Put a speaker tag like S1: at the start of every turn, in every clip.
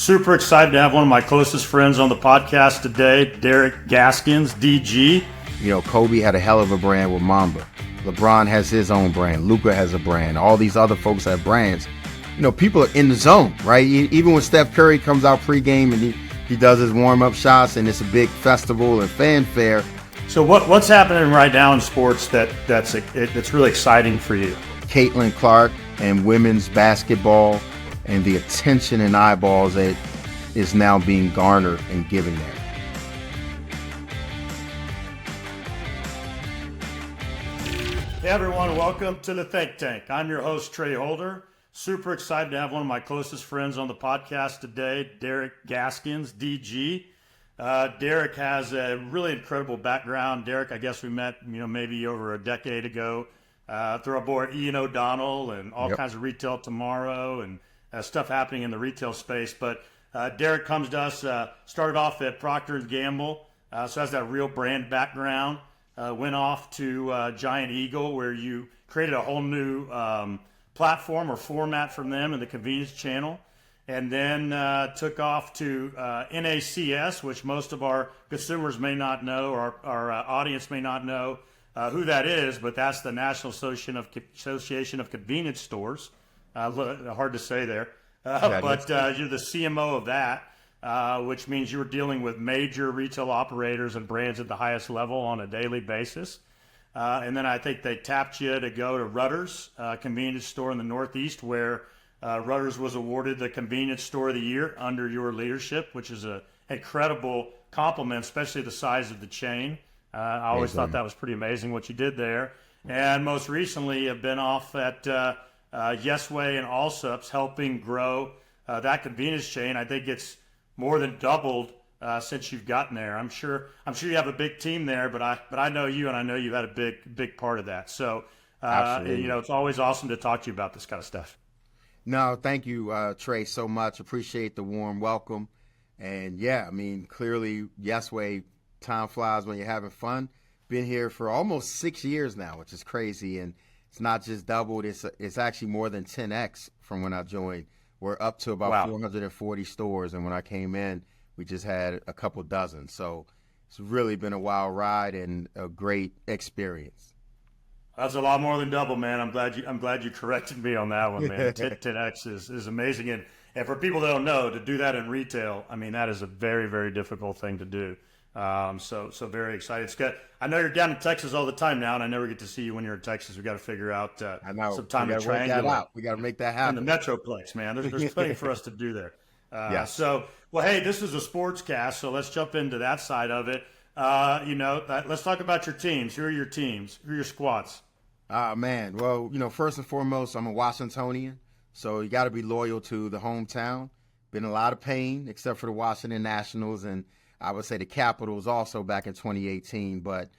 S1: Super excited to have one of my closest friends on the podcast today, Derek Gaskins, DG.
S2: You know, Kobe had a hell of a brand with Mamba. LeBron has his own brand. Luka has a brand. All these other folks have brands. You know, people are in the zone, right? Even when Steph Curry comes out pregame and he does his warm-up shots and it's a big festival and fanfare.
S1: So what's happening right now in sports that's really exciting for you?
S2: Caitlin Clark and women's basketball and the attention and eyeballs that is now being garnered and given there.
S1: Hey everyone, welcome to the Think Tank. I'm your host, Trey Holder. Super excited to have one of my closest friends on the podcast today, Derek Gaskins, DG. Derek has a really incredible background. Derek, I guess we met, maybe over a decade ago through our boy Ian O'Donnell and all kinds of Retail Tomorrow and stuff happening in the retail space. But Derek comes to us, started off at Procter & Gamble, so has that real brand background. Went off to Giant Eagle, where you created a whole new platform or format from them in the convenience channel. And then took off to NACS, which most of our consumers may not know, or our audience may not know who that is, but that's the National Association of Convenience Stores. Hard to say there. But you're the CMO of that, which means you're dealing with major retail operators and brands at the highest level on a daily basis. And then I think they tapped you to go to Rutter's convenience store in the Northeast, where Rutter's was awarded the Convenience Store of the Year under your leadership, which is an incredible compliment, especially the size of the chain. I always thought that was pretty amazing what you did there. And most recently, have been off at Yesway and Allsups, helping grow that convenience chain. I think it's more than doubled since you've gotten there. I'm sure you have a big team there, but I know you, and I know you had a big part of that. So it's always awesome to talk to you about this kind of stuff.
S2: No, thank you, Trey, so much. Appreciate the warm welcome. And yeah, I mean, clearly, Yesway, time flies when you're having fun. Been here for almost 6 years now, which is crazy. And it's not just doubled, it's actually more than 10x from when I joined. We're up to about 440 stores. And when I came in, we just had a couple dozen. So it's really been a wild ride and a great experience.
S1: That's a lot more than double, man. I'm glad you corrected me on that one, man. 10x is amazing, and for people that don't know, to do that in retail, I mean, that is a very, very difficult thing to do. So very excited. I know you're down in Texas all the time now, and I never get to see you when you're in Texas. We got to figure out some time to triangulate.
S2: We got to make that happen.
S1: In the Metroplex, man. There's plenty for us to do there. So, well, hey, this is a sports cast, so let's jump into that side of it. Let's talk about your teams. Who are your teams? Who are your squads?
S2: Man. Well, first and foremost, I'm a Washingtonian, so you got to be loyal to the hometown. Been a lot of pain, except for the Washington Nationals, and I would say the Capitals also back in 2018. But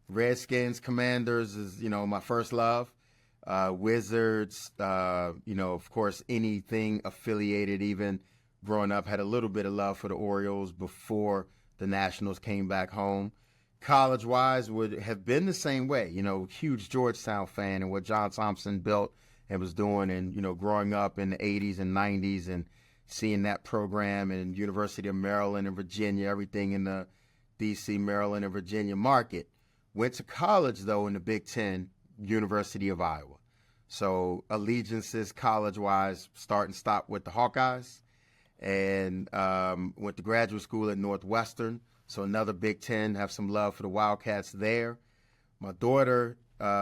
S2: Redskins, Commanders is, my first love. Wizards, of course, anything affiliated, even growing up, had a little bit of love for the Orioles before the Nationals came back home. College-wise would have been the same way, huge Georgetown fan and what John Thompson built and was doing, and, growing up in the 80s and 90s and seeing that program and University of Maryland and Virginia, everything in the D.C., Maryland, and Virginia market. Went to college, though, in the Big Ten, University of Iowa. So allegiances college-wise start and stop with the Hawkeyes, and went to graduate school at Northwestern. So another Big Ten, have some love for the Wildcats there. My daughter,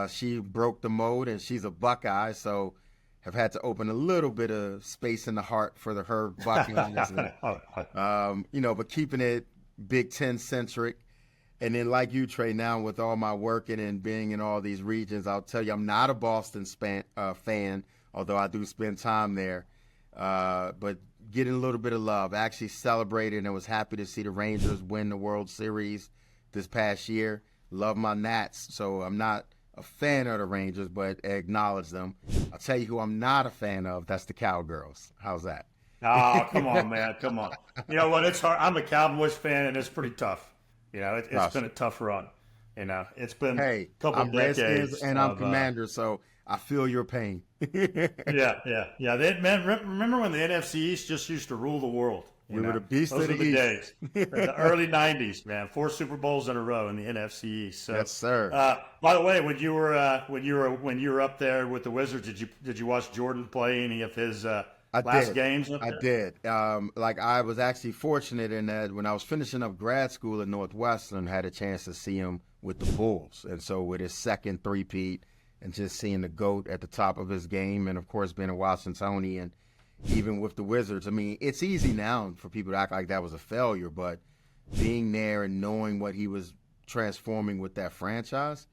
S2: she broke the mold, and she's a Buckeye, so have had to open a little bit of space in the heart for her Buckeyes. But keeping it Big Ten-centric. And then like you, Trey, now with all my working and being in all these regions, I'll tell you I'm not a Boston fan, although I do spend time there. But getting a little bit of love. I actually celebrated and was happy to see the Rangers win the World Series this past year. Love my Nats, so I'm not a fan of the Rangers, but acknowledge them. I'll tell you who I'm not a fan of. That's the Cowgirls. How's that?
S1: Oh, come on, man. Come on. You know what? It's hard. I'm a Cowboys fan, and it's pretty tough. It's been a tough run. It's been a couple
S2: I'm
S1: decades.
S2: Redskins and I'm Commanders, so I feel your pain.
S1: Yeah. Man, remember when the NFC East just used to rule the world?
S2: We were the beast
S1: Those
S2: of
S1: were
S2: the
S1: the
S2: East.
S1: days. The early '90s, man. 4 Super Bowls in a row in the NFC East. So,
S2: Yes, sir.
S1: by the way, when you were up there with the Wizards, did you watch Jordan play any of his last games up there?
S2: I did. Like I was actually fortunate in that when I was finishing up grad school at Northwestern, had a chance to see him with the Bulls, and so with his second three-peat, and just seeing the GOAT at the top of his game, and of course being a Washingtonian. Even with the Wizards, I mean, it's easy now for people to act like that was a failure, but being there and knowing what he was transforming with that franchise,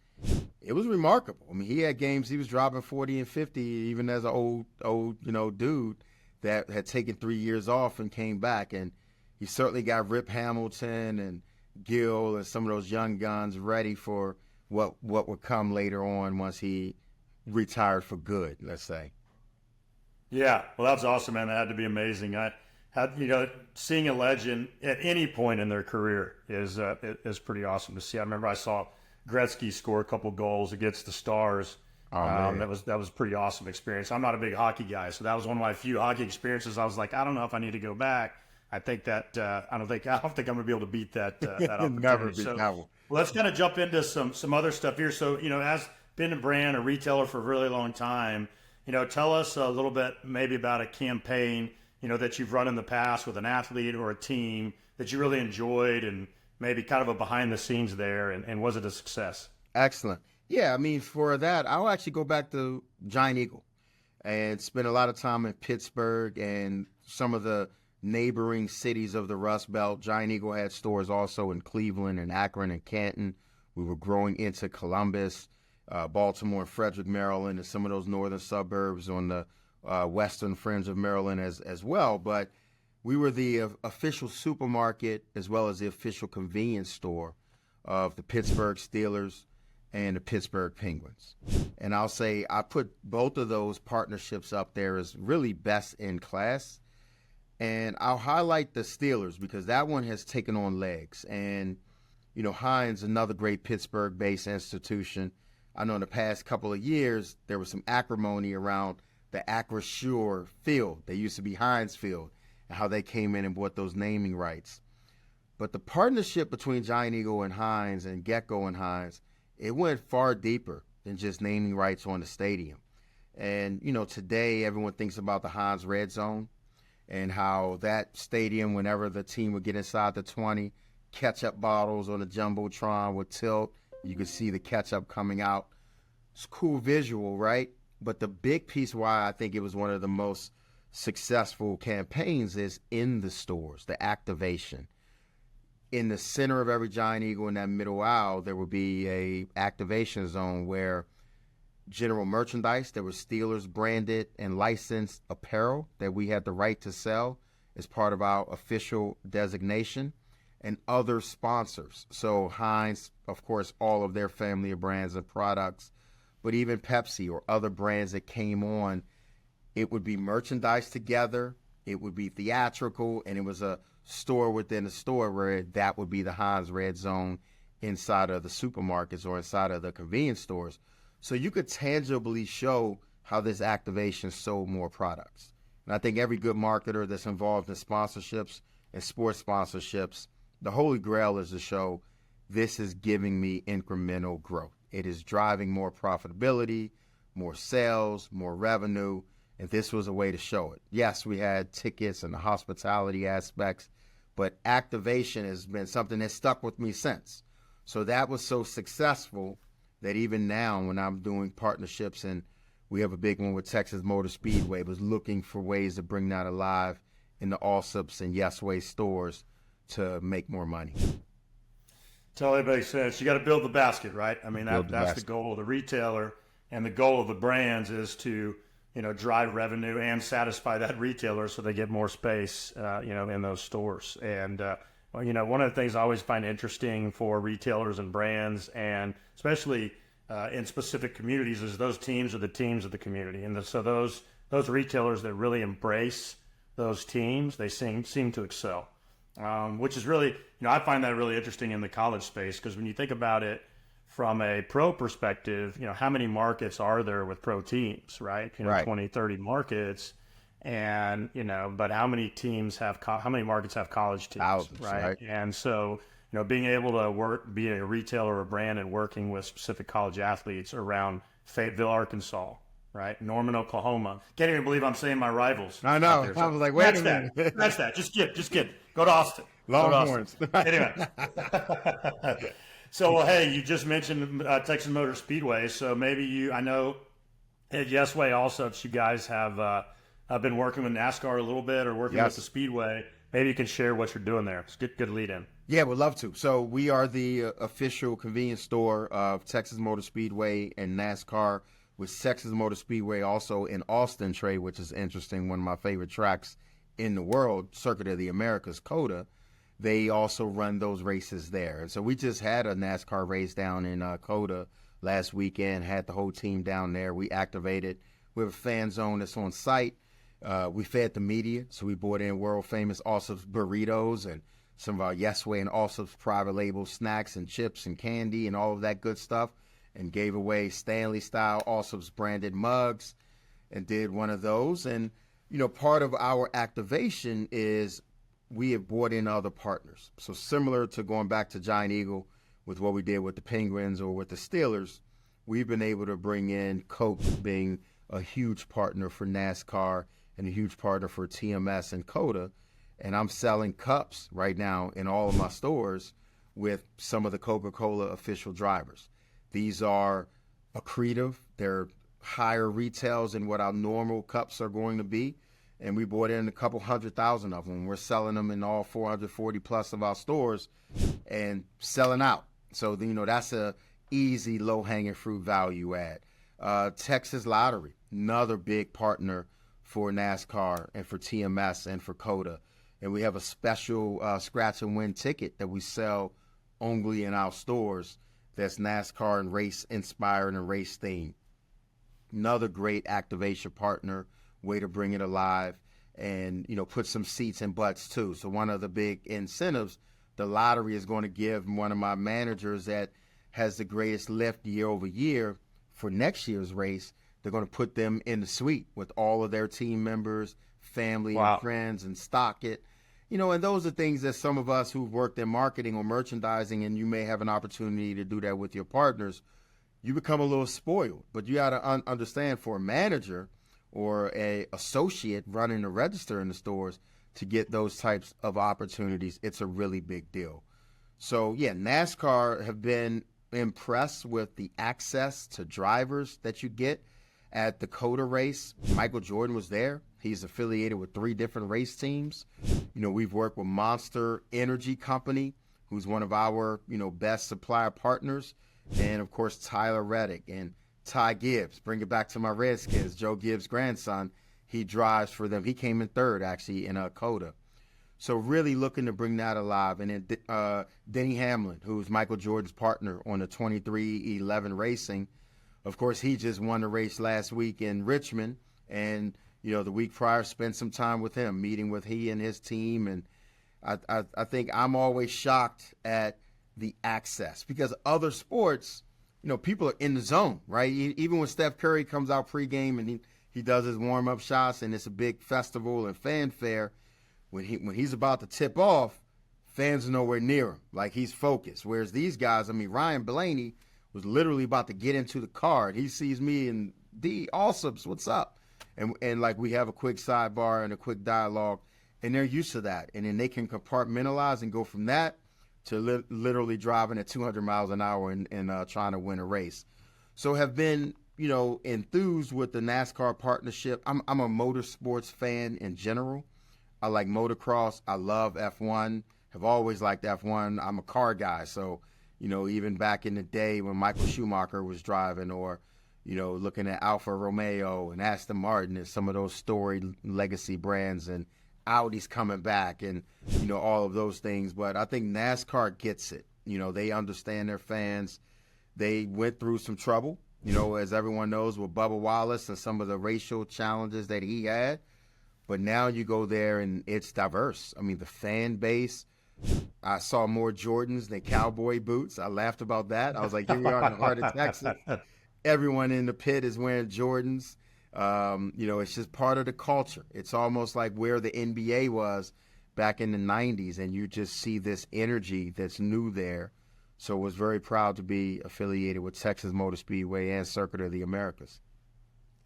S2: it was remarkable. I mean, he had games he was dropping 40 and 50, even as an old dude that had taken 3 years off and came back. And he certainly got Rip Hamilton and Gill and some of those young guns ready for what would come later on once he retired for good, let's say.
S1: Yeah, well, that's awesome, man. That had to be amazing. I had, seeing a legend at any point in their career is pretty awesome to see. I remember I saw Gretzky score a couple goals against the Stars. That was a pretty awesome experience. I'm not a big hockey guy, so that was one of my few hockey experiences. I was like, I don't know if I need to go back. I think that I don't think I'm gonna be able to beat that opportunity.
S2: Never beat
S1: so,
S2: that one.
S1: Well, let's kind of jump into some other stuff here. So, as been a brand, a retailer for a really long time. Tell us a little bit maybe about a campaign, that you've run in the past with an athlete or a team that you really enjoyed, and maybe kind of a behind the scenes there, and was it a success?
S2: Excellent. Yeah, I mean, for that, I'll actually go back to Giant Eagle and spend a lot of time in Pittsburgh and some of the neighboring cities of the Rust Belt. Giant Eagle had stores also in Cleveland and Akron and Canton. We were growing into Columbus, Baltimore, Frederick, Maryland, and some of those northern suburbs on the western fringe of Maryland as well. But we were the official supermarket as well as the official convenience store of the Pittsburgh Steelers and the Pittsburgh Penguins. And I'll say I put both of those partnerships up there as really best in class. And I'll highlight the Steelers because that one has taken on legs. And, Heinz, another great Pittsburgh-based institution. I know in the past couple of years, there was some acrimony around the Acrisure Field. They used to be Heinz Field, and how they came in and bought those naming rights. But the partnership between Giant Eagle and Heinz and Gecko and Heinz, it went far deeper than just naming rights on the stadium. And, today everyone thinks about the Heinz Red Zone and how that stadium, whenever the team would get inside the 20, ketchup bottles on the Jumbotron would tilt. You could see the ketchup coming out. It's a cool visual, right? But the big piece why I think it was one of the most successful campaigns is in the stores, the activation. In the center of every Giant Eagle in that middle aisle, there would be a activation zone where general merchandise, there was Steelers branded and licensed apparel that we had the right to sell as part of our official designation, and other sponsors. So Heinz, of course, all of their family of brands and products, but even Pepsi or other brands that came on, it would be merchandise together, it would be theatrical, and it was a store within a store where that would be the Heinz Red Zone inside of the supermarkets or inside of the convenience stores. So you could tangibly show how this activation sold more products. And I think every good marketer that's involved in sponsorships and sports sponsorships, the holy grail is to show this is giving me incremental growth. It is driving more profitability, more sales, more revenue, and this was a way to show it. Yes, we had tickets and the hospitality aspects, but activation has been something that stuck with me since. So that was so successful that even now when I'm doing partnerships, and we have a big one with Texas Motor Speedway, was looking for ways to bring that alive in the Allsups and Yesway stores to make more money.
S1: Totally makes sense. You got to build the basket, right? I mean, that's the goal of the retailer, and the goal of the brands is to, drive revenue and satisfy that retailer so they get more space, in those stores. And, one of the things I always find interesting for retailers and brands, and especially in specific communities, is those teams are the teams of the community. And so those retailers that really embrace those teams, they seem to excel. Which is really, I find that really interesting in the college space, because when you think about it from a pro perspective, how many markets are there with pro teams, right?
S2: Right.
S1: 20, 30 markets. And, but how many how many markets have college teams,
S2: Thousands,
S1: right?
S2: right?
S1: And so, being able to be a retailer or a brand and working with specific college athletes around Fayetteville, Arkansas, right? Norman, Oklahoma. Can't even believe I'm saying my rivals.
S2: I know.
S1: So
S2: I was like, wait a minute.
S1: That's that. Just kid. Go to Austin.
S2: Longhorns.
S1: Anyway. So, well, hey, you just mentioned Texas Motor Speedway. So maybe I know at Yesway also, if you guys have been working with NASCAR a little bit or working with the Speedway, maybe you can share what you're doing there. It's good lead in.
S2: Yeah, we'd love to. So we are the official convenience store of Texas Motor Speedway and NASCAR, with Texas Motor Speedway also in Austin, Trey, which is interesting, one of my favorite tracks in the world, Circuit of the Americas, COTA. They also run those races there. And so we just had a NASCAR race down in COTA last weekend, had the whole team down there. We activated. We have a fan zone that's on site. We fed the media, so we brought in world-famous Allsup's burritos and some of our Yesway and Allsup's private label snacks and chips and candy and all of that good stuff, and gave away Stanley-style Allsup's branded mugs and did one of those. And, part of our activation is we have brought in other partners. So similar to going back to Giant Eagle with what we did with the Penguins or with the Steelers, we've been able to bring in Coke, being a huge partner for NASCAR and a huge partner for TMS and COTA. And I'm selling cups right now in all of my stores with some of the Coca-Cola official drivers. These are accretive. They're higher retails than what our normal cups are going to be. And we bought in a couple 100,000 of them. We're selling them in all 440 plus of our stores and selling out. So, that's a easy, low-hanging fruit value add. Texas Lottery, another big partner for NASCAR and for TMS and for COTA. And we have a special scratch and win ticket that we sell only in our stores that's NASCAR and race inspired and race themed. Another great activation partner, way to bring it alive and, put some seats and butts too. So one of the big incentives the lottery is going to give one of my managers that has the greatest lift year over year for next year's race, they're going to put them in the suite with all of their team members, family and friends, and stock it. And those are things that some of us who've worked in marketing or merchandising, and you may have an opportunity to do that with your partners, you become a little spoiled. But you got to understand, for a manager or a associate running the register in the stores, to get those types of opportunities, it's a really big deal. So, yeah, NASCAR have been impressed with the access to drivers that you get at the COTA race. Michael Jordan was there. He's affiliated with 3 different race teams. We've worked with Monster Energy Company, who's one of our, best supplier partners. And, of course, Tyler Reddick and Ty Gibbs. Bring it back to my Redskins. Joe Gibbs' grandson, he drives for them. He came in 3rd, actually, in COTA. So really looking to bring that alive. And then Denny Hamlin, who's Michael Jordan's partner on the 2311 Racing. Of course, he just won the race last week in Richmond. And, the week prior, spent some time with him, meeting with he and his team. And I think I'm always shocked at the access, because other sports, people are in the zone, right? Even when Steph Curry comes out pregame and he does his warm-up shots and it's a big festival and fanfare, when he's about to tip off, fans are nowhere near him. Like, he's focused. Whereas these guys, Ryan Blaney was literally about to get into the car. He sees me and D, Allsup's, what's up? And like, we have a quick sidebar and a quick dialogue, and they're used to that. And then they can compartmentalize and go from that to literally driving at 200 miles an hour and trying to win a race. So have been, enthused with the NASCAR partnership. I'm a motorsports fan in general. I like motocross. I love F1. Have always liked F1. I'm a car guy. So, even back in the day when Michael Schumacher was driving, or, looking at Alfa Romeo and Aston Martin and some of those storied legacy brands, and Audi's coming back, and, all of those things. But I think NASCAR gets it. They understand their fans. They went through some trouble, as everyone knows, with Bubba Wallace and some of the racial challenges that he had. But now you go there and it's diverse. The fan base, I saw more Jordans than cowboy boots. I laughed about that. I was like, here we are in the heart of Texas. Everyone in the pit is wearing Jordans. It's just part of the culture. It's almost like where the NBA was back in the 90s, and you just see this energy that's new there. So I was very proud to be affiliated with Texas Motor Speedway and Circuit of the Americas.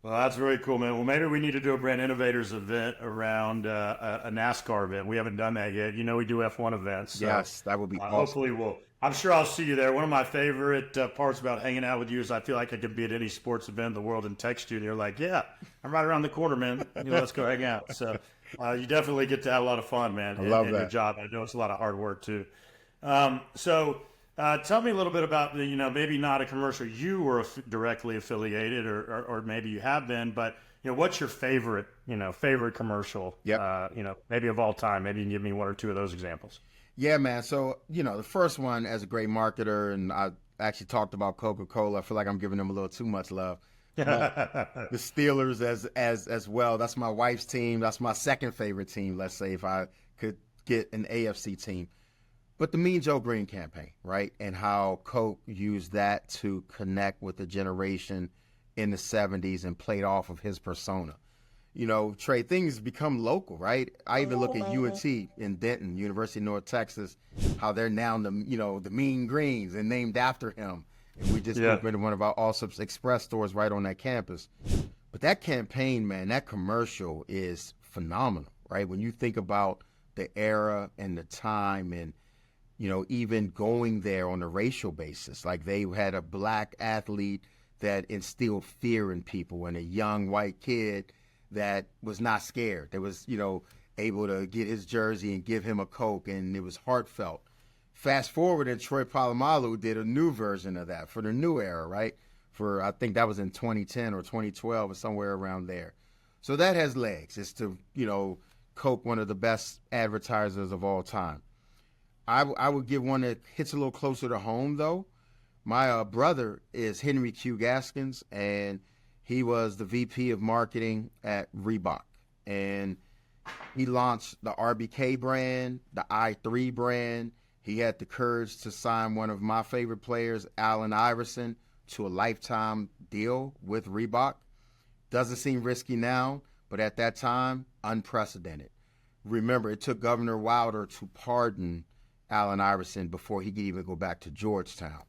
S1: Well, that's really cool, man. Well, maybe we need to do a Brand Innovators event around a NASCAR event. We haven't done that yet. We do F1 events. So,
S2: yes, that would be awesome.
S1: Hopefully I'm sure I'll see you there. One of my favorite parts about hanging out with you is I feel like I could be at any sports event in the world and text you. And you're like, yeah, I'm right around the corner, man. Let's go hang out. So you definitely get to have a lot of fun, man.
S2: I love that.
S1: Your job. I know it's a lot of hard work, too. Tell me a little bit about maybe not a commercial you were directly affiliated or maybe you have been, but what's your favorite commercial?
S2: Yep.
S1: Maybe of all time. Maybe you can give me one or two of those examples.
S2: Yeah, man. So the first one, as a great marketer, and I actually talked about Coca-Cola. I feel like I'm giving them a little too much love. The Steelers as well. That's my wife's team. That's my second favorite team. Let's say if I could get an AFC team. But the Mean Joe Green campaign, right, and how Coke used that to connect with the generation in the 70s and played off of his persona. Trey, things become local, right? I even look at UNT in Denton, University of North Texas, how they're now the Mean Greens and named after him. And we just opened one of our Allsup's Express stores right on that campus. But that campaign, man, that commercial is phenomenal, right? When you think about the era and the time and even going there on a racial basis. Like they had a black athlete that instilled fear in people and a young white kid that was not scared. That was, able to get his jersey and give him a Coke, and it was heartfelt. Fast forward, and Troy Polamalu did a new version of that for the new era, right? I think that was in 2010 or 2012 or somewhere around there. So that has legs. It's to, Coke, one of the best advertisers of all time. I would give one that hits a little closer to home, though. My brother is Henry Q. Gaskins, and he was the VP of marketing at Reebok. And he launched the RBK brand, the I3 brand. He had the courage to sign one of my favorite players, Allan Iverson, to a lifetime deal with Reebok. Doesn't seem risky now, but at that time, unprecedented. Remember, it took Governor Wilder to pardon Allan Iverson before he could even go back to Georgetown.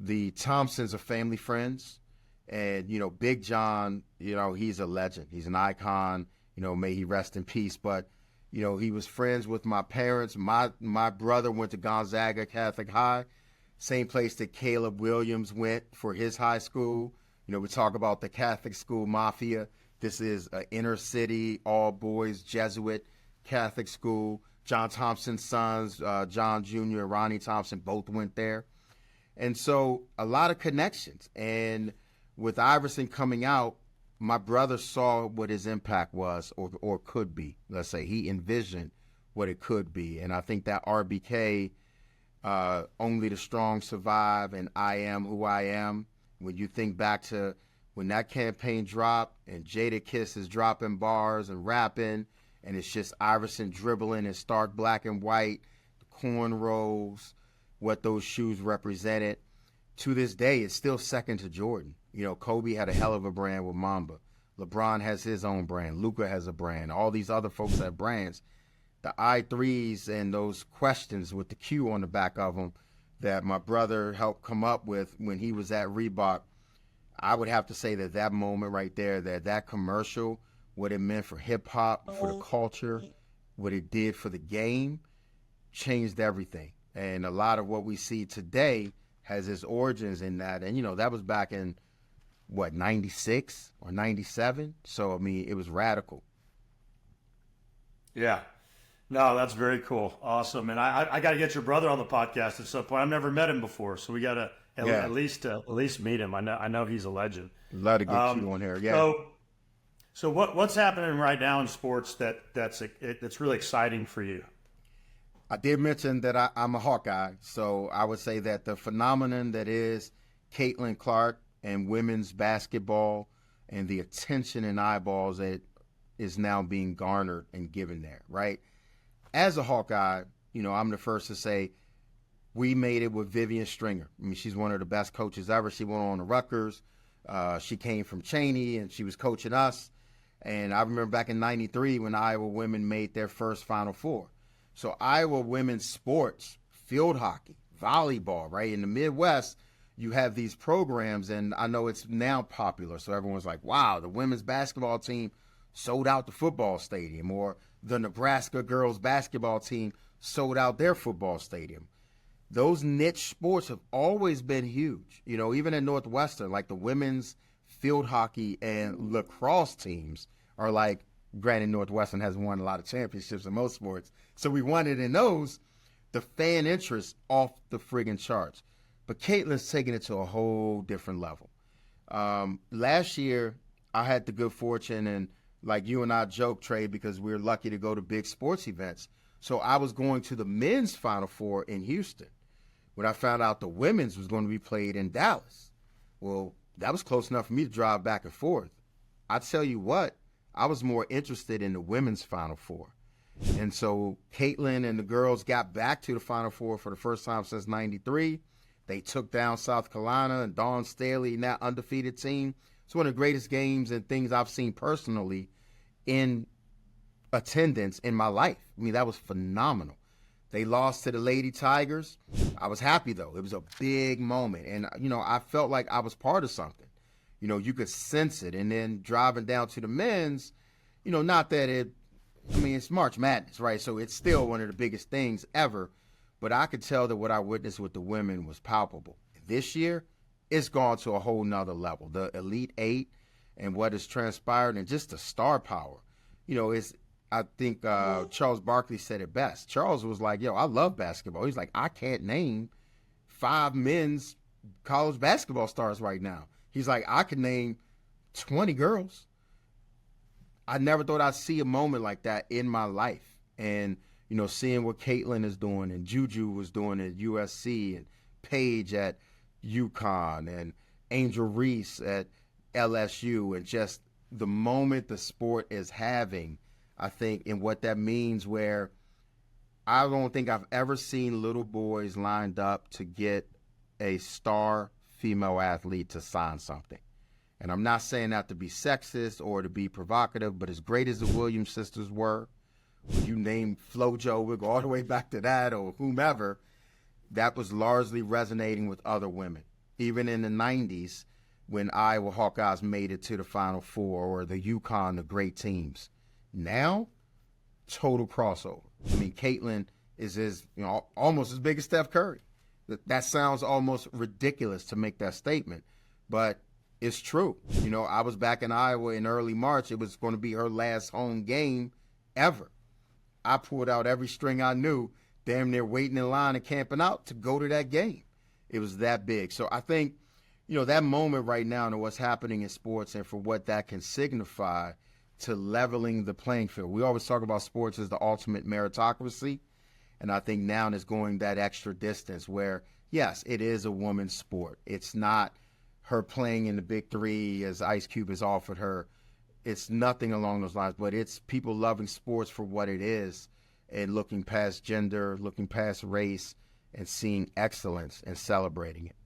S2: The Thompsons are family friends, and Big John, he's a legend. He's an icon. May he rest in peace. But he was friends with my parents. My brother went to Gonzaga Catholic High, same place that Caleb Williams went for his high school. We talk about the Catholic school mafia. This is an inner city, all boys Jesuit Catholic school. John Thompson's sons, John Jr., Ronnie Thompson, both went there. And so a lot of connections. And with Iverson coming out, my brother saw what his impact was or could be. Let's say he envisioned what it could be. And I think that RBK, Only the Strong Survive, and I Am Who I Am, when you think back to when that campaign dropped and Jadakiss is dropping bars and rapping, and it's just Iverson dribbling in stark black and white, the cornrows, what those shoes represented. To this day, it's still second to Jordan. Kobe had a hell of a brand with Mamba. LeBron has his own brand. Luka has a brand. All these other folks have brands. The I3s and those questions with the Q on the back of them that my brother helped come up with when he was at Reebok, I would have to say that moment right there, that commercial, what it meant for hip-hop, for the culture, what it did for the game, changed everything. And a lot of what we see today has its origins in that. And, that was back in, 96 or 97? So, it was radical.
S1: Yeah. No, that's very cool. Awesome. And I got to get your brother on the podcast at some point. I've never met him before, so we got to at least meet him. I know he's a legend.
S2: Love to get you on here. Yeah.
S1: So what's happening right now in sports that's really exciting for you?
S2: I did mention that I'm a Hawkeye, so I would say that the phenomenon that is Caitlin Clark and women's basketball and the attention and eyeballs that is now being garnered and given there, right? As a Hawkeye, I'm the first to say we made it with Vivian Stringer. I mean, she's one of the best coaches ever. She went on to Rutgers. She came from Cheney, and she was coaching us. And I remember back in '93 when Iowa women made their first Final Four. So Iowa women's sports, field hockey, volleyball, right? In the Midwest, you have these programs, and I know it's now popular. So everyone's like, wow, the women's basketball team sold out the football stadium, or the Nebraska girls basketball team sold out their football stadium. Those niche sports have always been huge. Even at Northwestern, like the women's field hockey and lacrosse teams are like, granted, Northwestern has won a lot of championships in most sports. So we won it in those. The fan interest off the friggin' charts. But Caitlin's taking it to a whole different level. Last year, I had the good fortune, and like you and I joke, Trey, because we're lucky to go to big sports events. So I was going to the men's Final Four in Houston when I found out the women's was going to be played in Dallas. Well, that was close enough for me to drive back and forth. I tell you what, I was more interested in the women's Final Four. And so Caitlin and the girls got back to the Final Four for the first time since '93. They took down South Carolina and Dawn Staley and that undefeated team. It's one of the greatest games and things I've seen personally in attendance in my life. I mean, that was phenomenal. They lost to the Lady Tigers. I was happy, though. It was a big moment. And, I felt like I was part of something. You could sense it. And then driving down to the men's, not that it's March Madness, right? So it's still one of the biggest things ever. But I could tell that what I witnessed with the women was palpable. This year, it's gone to a whole nother level. The Elite Eight and what has transpired and just the star power. I think Charles Barkley said it best. Charles was like, I love basketball. He's like, I can't name 5 men's college basketball stars right now. He's like, I can name 20 girls. I never thought I'd see a moment like that in my life. And, seeing what Caitlin is doing and Juju was doing at USC and Paige at UConn and Angel Reese at LSU, and just the moment the sport is having, I think, and what that means, where I don't think I've ever seen little boys lined up to get a star female athlete to sign something. And I'm not saying that to be sexist or to be provocative, but as great as the Williams sisters were, you name FloJo, we'll go all the way back to that, or whomever, that was largely resonating with other women. Even in the 90s, when Iowa Hawkeyes made it to the Final Four, or the UConn, the great teams. Now, total crossover. I mean, Caitlin is almost as big as Steph Curry. That sounds almost ridiculous to make that statement, but it's true. I was back in Iowa in early March. It was going to be her last home game ever. I pulled out every string I knew, damn near waiting in line and camping out to go to that game. It was that big. So I think, that moment right now and what's happening in sports and for what that can signify to leveling the playing field. We always talk about sports as the ultimate meritocracy. And I think now it's going that extra distance where, yes, it is a woman's sport. It's not her playing in the Big Three as Ice Cube has offered her. It's nothing along those lines, but it's people loving sports for what it is and looking past gender, looking past race, and seeing excellence and celebrating it.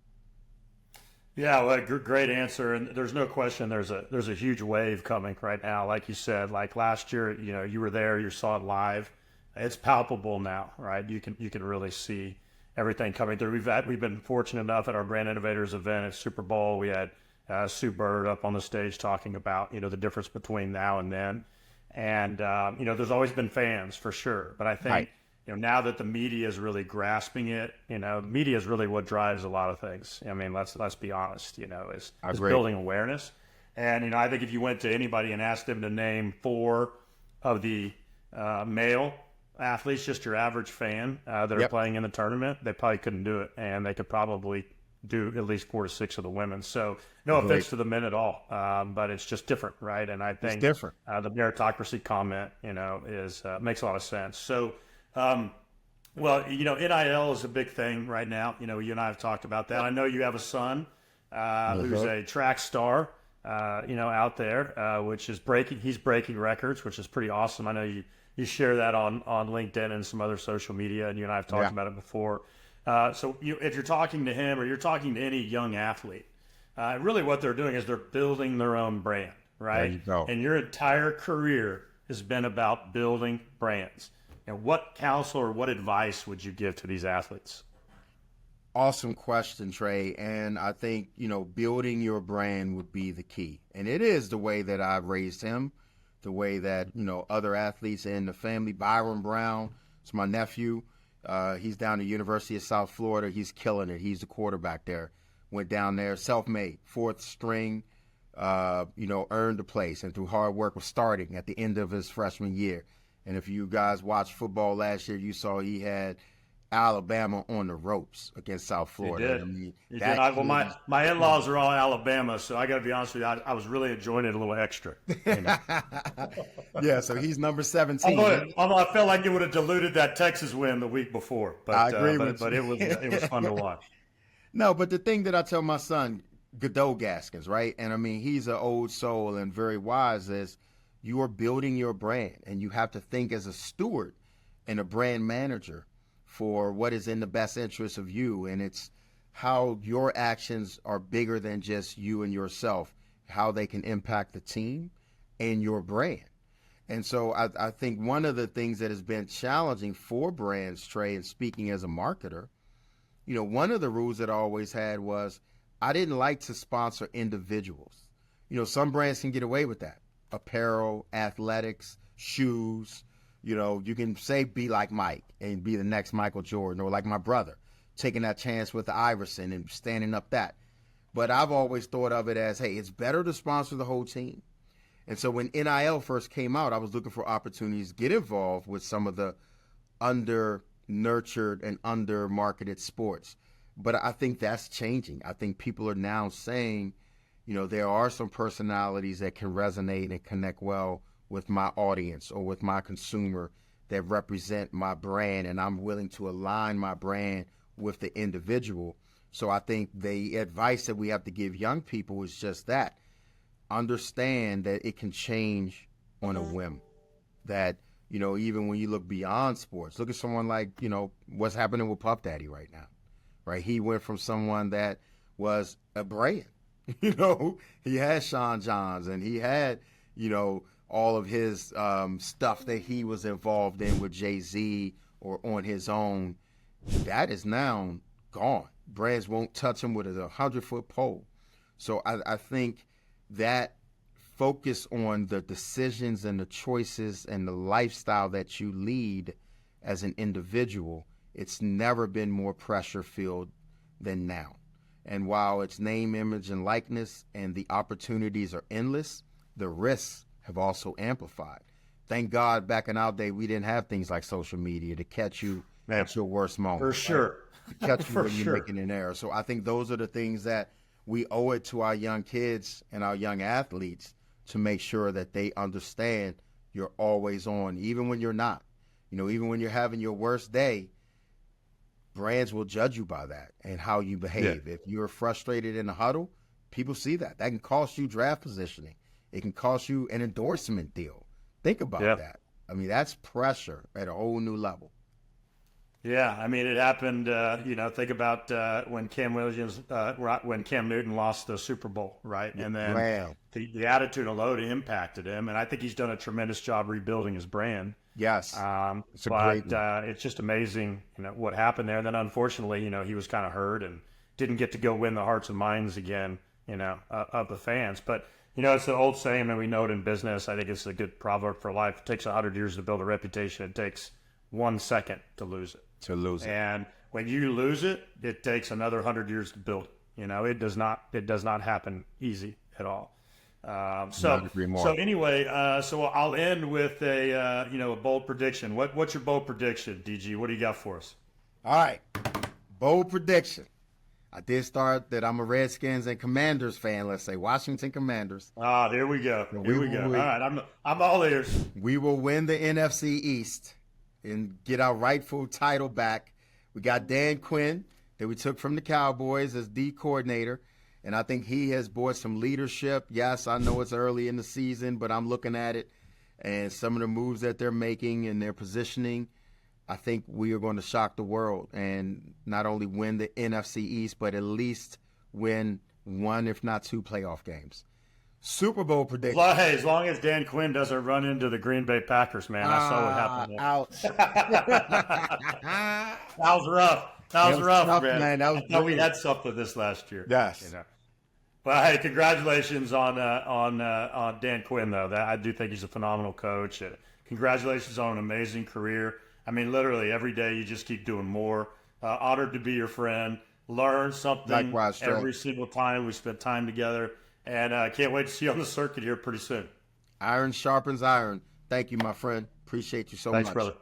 S1: Yeah, well, great answer, and there's no question there's a huge wave coming right now. Like you said, like last year, you were there, you saw it live. It's palpable now, right? You can really see everything coming through. We've been fortunate enough at our Brand Innovators event at Super Bowl. We had Sue Bird up on the stage talking about the difference between now and then, and there's always been fans for sure, but I think. Right. Now that the media is really grasping it, media is really what drives a lot of things. I mean, let's be honest, is building awareness. And, I think if you went to anybody and asked them to name 4 of the male athletes, just your average fan that are playing in the tournament, they probably couldn't do it. And they could probably do at least 4 to 6 of the women. So no offense to the men at all, but it's just different, right? And I think the meritocracy comment, is makes a lot of sense. So, NIL is a big thing right now. You and I have talked about that. I know you have a son who's a track star. out there, which is he's breaking records, which is pretty awesome. I know you share that on LinkedIn and some other social media, and you and I have talked about it before. So if you're talking to him or you're talking to any young athlete, really what they're doing is they're building their own brand, right?
S2: There you go.
S1: And your entire career has been about building brands. And what counsel or what advice would you give to these athletes?
S2: Awesome question, Trey. And I think, building your brand would be the key. And it is the way that I've raised him, the way that, other athletes in the family. Byron Brown is my nephew. He's down at the University of South Florida. He's killing it. He's the quarterback there. Went down there, self-made, fourth string, earned a place. And through hard work was starting at the end of his freshman year. And if you guys watched football last year, you saw he had Alabama on the ropes against South Florida.
S1: He did. My in-laws are all Alabama, so I got to be honest with you, I was really enjoying it a little extra.
S2: Yeah, so he's number 17.
S1: Although I felt like it would have diluted that Texas win the week before. But
S2: I agree with
S1: but
S2: you.
S1: it was fun to watch.
S2: No, but the thing that I tell my son, Derek Gaskins, right? And he's an old soul and very wise, is you are building your brand, and you have to think as a steward and a brand manager for what is in the best interest of you. And it's how your actions are bigger than just you and yourself, how they can impact the team and your brand. And so I think one of the things that has been challenging for brands, Trey, and speaking as a marketer, one of the rules that I always had was I didn't like to sponsor individuals. Some brands can get away with that. Apparel, athletics, shoes. You can say be like Mike and be the next Michael Jordan, or like my brother, taking that chance with Iverson and standing up that. But I've always thought of it as, hey, it's better to sponsor the whole team. And so when NIL first came out, I was looking for opportunities to get involved with some of the under-nurtured and under-marketed sports. But I think that's changing. I think people are now saying, there are some personalities that can resonate and connect well with my audience or with my consumer that represent my brand, and I'm willing to align my brand with the individual. So I think the advice that we have to give young people is just that. Understand that it can change on a whim. That, even when you look beyond sports, look at someone like, what's happening with Puff Daddy right now, right? He went from someone that was a brand, he had Sean Johns and he had, all of his stuff that he was involved in with Jay-Z or on his own. That is now gone. Brands won't touch him with a 100-foot pole. So I think that focus on the decisions and the choices and the lifestyle that you lead as an individual, it's never been more pressure-filled than now. And while it's name, image, and likeness and the opportunities are endless, the risks have also amplified. Thank God back in our day we didn't have things like social media to catch you at your worst moment.
S1: For sure.
S2: To catch you when you're making an error. So I think those are the things that we owe it to our young kids and our young athletes to make sure that they understand you're always on, even when you're not. Even when you're having your worst day, brands will judge you by that and how you behave. Yeah. If you're frustrated in the huddle, people see that. That can cost you draft positioning. It can cost you an endorsement deal. Think about that. That's pressure at a whole new level.
S1: Yeah, it happened. Think about when Cam Newton lost the Super Bowl, right? And then the attitude of load impacted him, and I think he's done a tremendous job rebuilding his brand.
S2: Yes,
S1: it's just amazing, what happened there. And then unfortunately, he was kind of hurt and didn't get to go win the hearts and minds again, of the fans. But it's an old saying, and we know it in business. I think it's a good proverb for life. It takes 100 years to build a reputation. It takes 1 second to lose it. And when you lose it, it takes another 100 years to build it. It does not happen easy at all. So anyway, I'll end with a bold prediction. What's your bold prediction, DG? What do you got for us?
S2: All right, bold prediction. I did start that I'm a Redskins and Commanders fan. Let's say Washington Commanders.
S1: There we go. Here we go. All right, I'm all ears.
S2: We will win the NFC East and get our rightful title back. We got Dan Quinn that we took from the Cowboys as D coordinator. And I think he has brought some leadership. Yes, I know it's early in the season, but I'm looking at it and some of the moves that they're making and their positioning. I think we are going to shock the world and not only win the NFC East, but at least win one, if not two, playoff games. Super Bowl prediction.
S1: Well, hey, as long as Dan Quinn doesn't run into the Green Bay Packers, man. I saw what happened there.
S2: Ouch.
S1: That was rough. That was rough,
S2: tough,
S1: man.
S2: That was
S1: I thought we had something this last year.
S2: Yes.
S1: You know. But hey, congratulations on Dan Quinn, though. I do think he's a phenomenal coach. Congratulations on an amazing career. I mean, literally every day you just keep doing more. Honored to be your friend. Learn something
S2: Likewise,
S1: every single time we spend time together. And I can't wait to see you on the circuit here pretty soon.
S2: Iron sharpens iron. Thank you, my friend. Appreciate you so much.
S1: Thanks, brother.